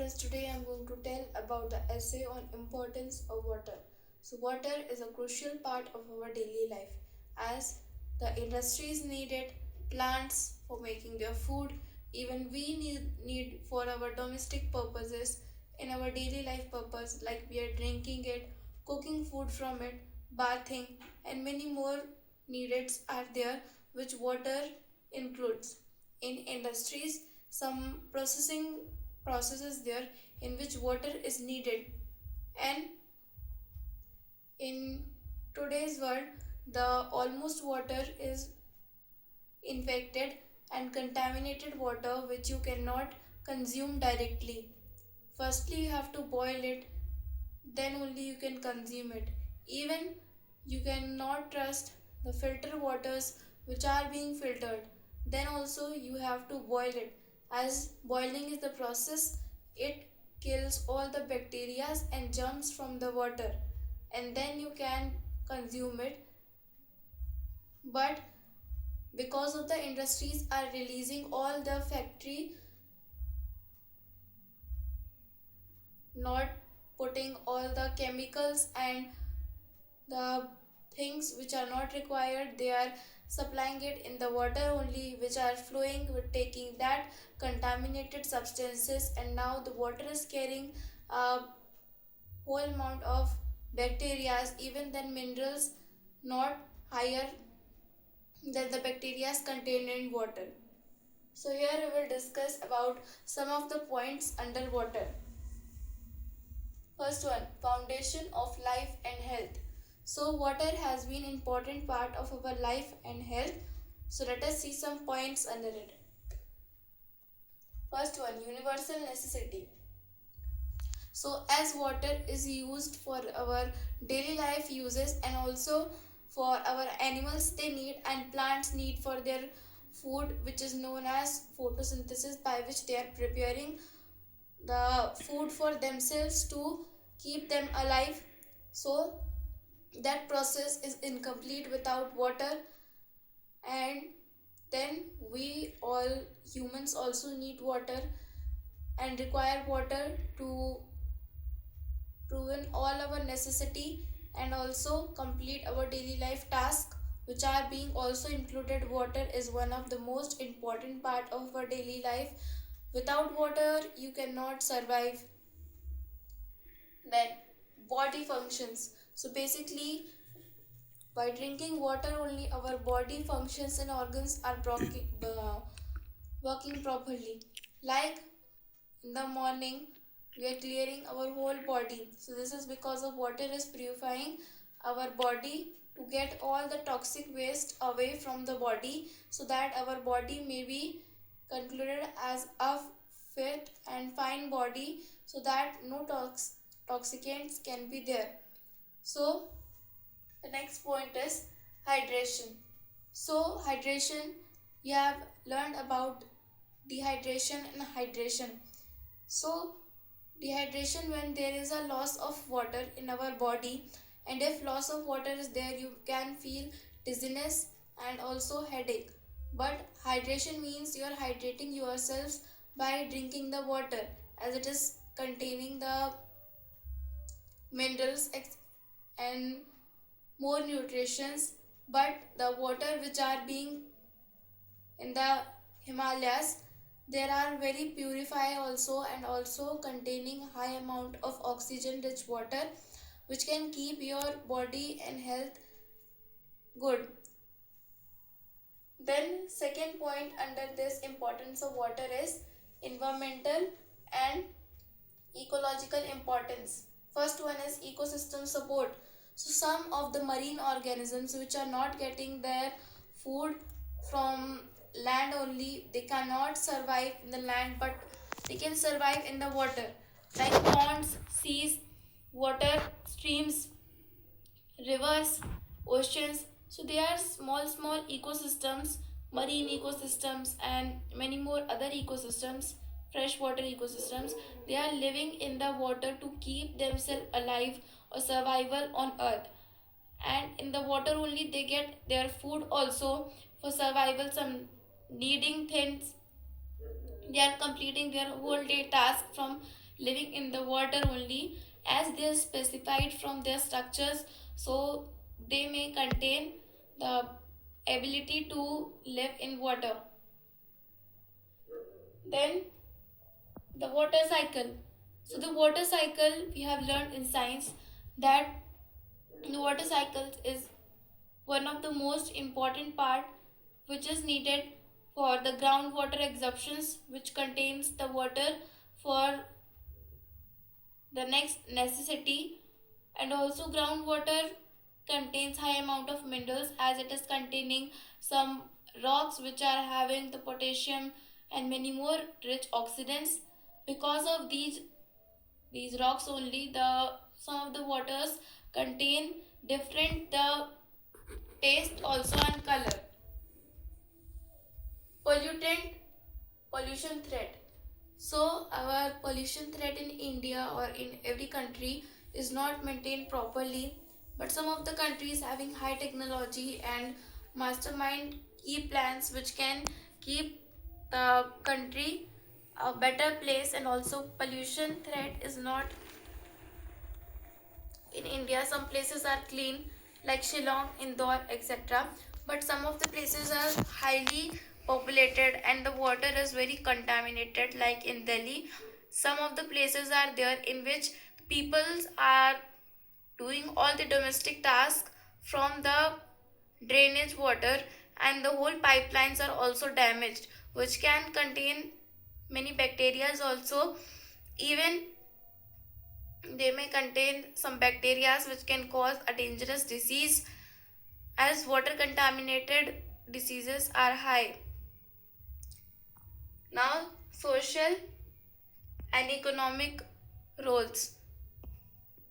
friends, today I'm going to tell about the essay on importance of water. So water is a crucial part of our daily life as the industries need it, plants for making their food, even we need for our domestic purposes in our daily life purpose like we are drinking it, cooking food from it, bathing and many more needs are there which water includes. In industries, some processes there in which water is needed, and in today's world the almost water is infected and contaminated water which you cannot consume directly. Firstly you have to boil it, then only you can consume it. Even you cannot trust the filter waters which are being filtered. Then also you have to boil it. As boiling is the process, it kills all the bacteria and germs from the water and then you can consume it. But because of the industries are releasing all the factory not putting all the chemicals and the things which are not required, they are supplying it in the water only which are flowing with taking that contaminated substances, and now the water is carrying a whole amount of bacteria even than minerals not higher than the bacteria contained in water. So here we will discuss about some of the points under water. First one, foundation of life and health. So water has been important part of our life and health. So let us see some points under it. First one, universal necessity. So as water is used for our daily life uses and also for our animals they need and plants need for their food, which is known as photosynthesis, by which they are preparing the food for themselves to keep them alive. So that process is incomplete without water, and then we all humans also need water and require water to proven all our necessity and also complete our daily life task which are being also included. Water is one of the most important part of our daily life. Without water you cannot survive. Then body functions. So basically by drinking water only our body functions and organs are working properly. Like in the morning we are clearing our whole body. So this is because of water is purifying our body to get all the toxic waste away from the body so that our body may be concluded as a fit and fine body so that no toxicants can be there. So the next point is hydration. So hydration, you have learned about dehydration and hydration. So dehydration when there is a loss of water in our body, and if loss of water is there you can feel dizziness and also headache. But hydration means you are hydrating yourselves by drinking the water as it is containing the minerals and more nutrients. But the water which are being in the Himalayas, there are very purified also and also containing high amount of oxygen rich water which can keep your body and health good. Then second point under this importance of water is environmental and ecological importance. First one is ecosystem support. So some of the marine organisms which are not getting their food from land only, they cannot survive in the land but they can survive in the water, like ponds, seas, water streams, rivers, oceans. So they are small ecosystems, marine ecosystems and many more other ecosystems, freshwater ecosystems. They are living in the water to keep themselves alive or survival on earth. And in the water only they get their food also for survival. Some needing things, they are completing their whole day task from living in the water only, as they are specified from their structures, so they may contain the ability to live in water. Then the water cycle. So the water cycle, we have learned in science that the water cycle is one of the most important part which is needed for the groundwater absorptions, which contains the water for the next necessity. And also groundwater contains high amount of minerals, as it is containing some rocks which are having the potassium and many more rich oxidants. Because of these rocks only, the some of the waters contain different the taste also and color. Pollutant pollution threat. So our pollution threat in India or in every country is not maintained properly, but some of the countries having high technology and mastermind key plans which can keep the country a better place. And also pollution threat is not in India. Some places are clean like Shillong, Indore, etc. But some of the places are highly populated and the water is very contaminated like in Delhi. Some of the places are there in which people are doing all the domestic tasks from the drainage water, and the whole pipelines are also damaged, which can contain many bacteria also. Even they may contain some bacteria which can cause a dangerous disease, as water contaminated diseases are high. Now, social and economic roles.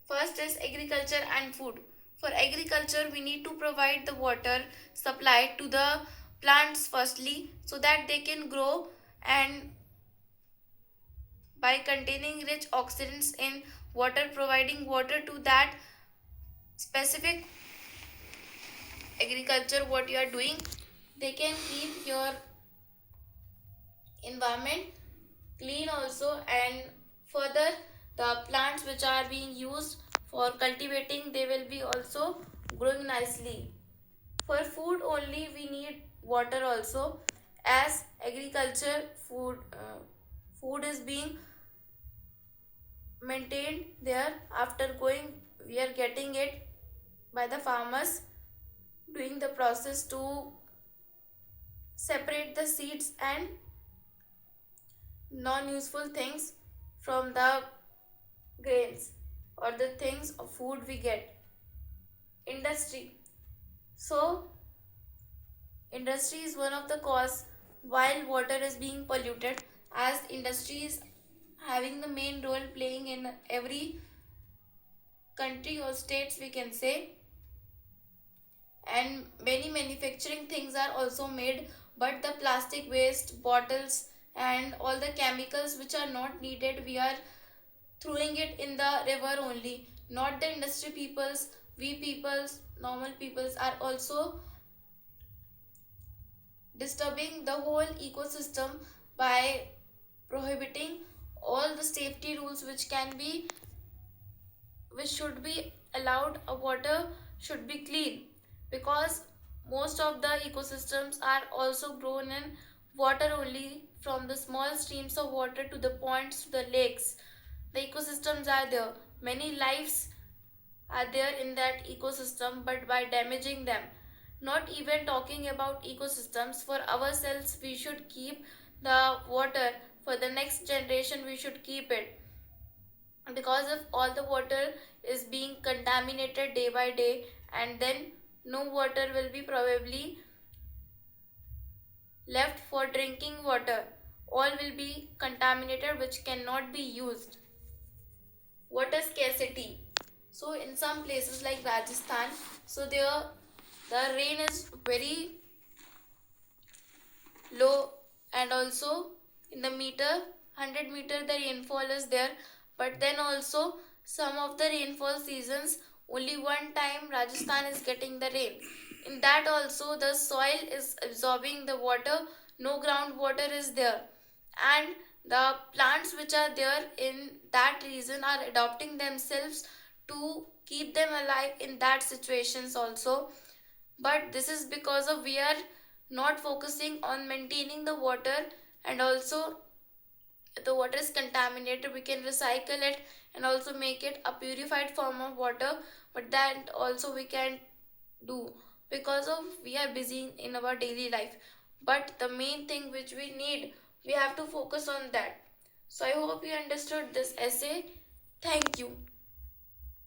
First is agriculture and food. For agriculture, we need to provide the water supply to the plants firstly, so that they can grow, and by containing rich oxidants in water, providing water to that specific agriculture what you are doing, they can keep your environment clean also. And further, the plants which are being used for cultivating, they will be also growing nicely. For food only we need water also, as agriculture food is being maintained there. After going, we are getting it by the farmers doing the process to separate the seeds and non-useful things from the grains or the things of food we get. Industry. So industry is one of the cause while water is being polluted, as industry is having the main role playing in every country or states we can say. And many manufacturing things are also made, but the plastic waste, bottles, and all the chemicals which are not needed, we are throwing it in the river only. Not the industry peoples, we peoples, normal peoples are also disturbing the whole ecosystem by prohibiting all the safety rules which should be allowed. A water should be clean, because most of the ecosystems are also grown in water only, from the small streams of water to the ponds to the lakes. The ecosystems are there, many lives are there in that ecosystem, but by damaging them. Not even talking about ecosystems, for ourselves we should keep the water. For the next generation we should keep it, because if all the water is being contaminated day by day, and then no water will be probably left for drinking water, all will be contaminated which cannot be used. Water scarcity. So in some places like Rajasthan, so there the rain is very low, and also in the meter 100 meter the rainfall is there. But then also some of the rainfall seasons, only one time Rajasthan is getting the rain. In that also the soil is absorbing the water, no groundwater is there, and The plants which are there in that region are adapting themselves to keep them alive in that situations also. But this is because of we are not focusing on maintaining the water, and also if the water is contaminated we can recycle it and also make it a purified form of water. But that also we can do because of we are busy in our daily life. But the main thing which we need, we have to focus on that. So I hope you understood this essay. Thank you.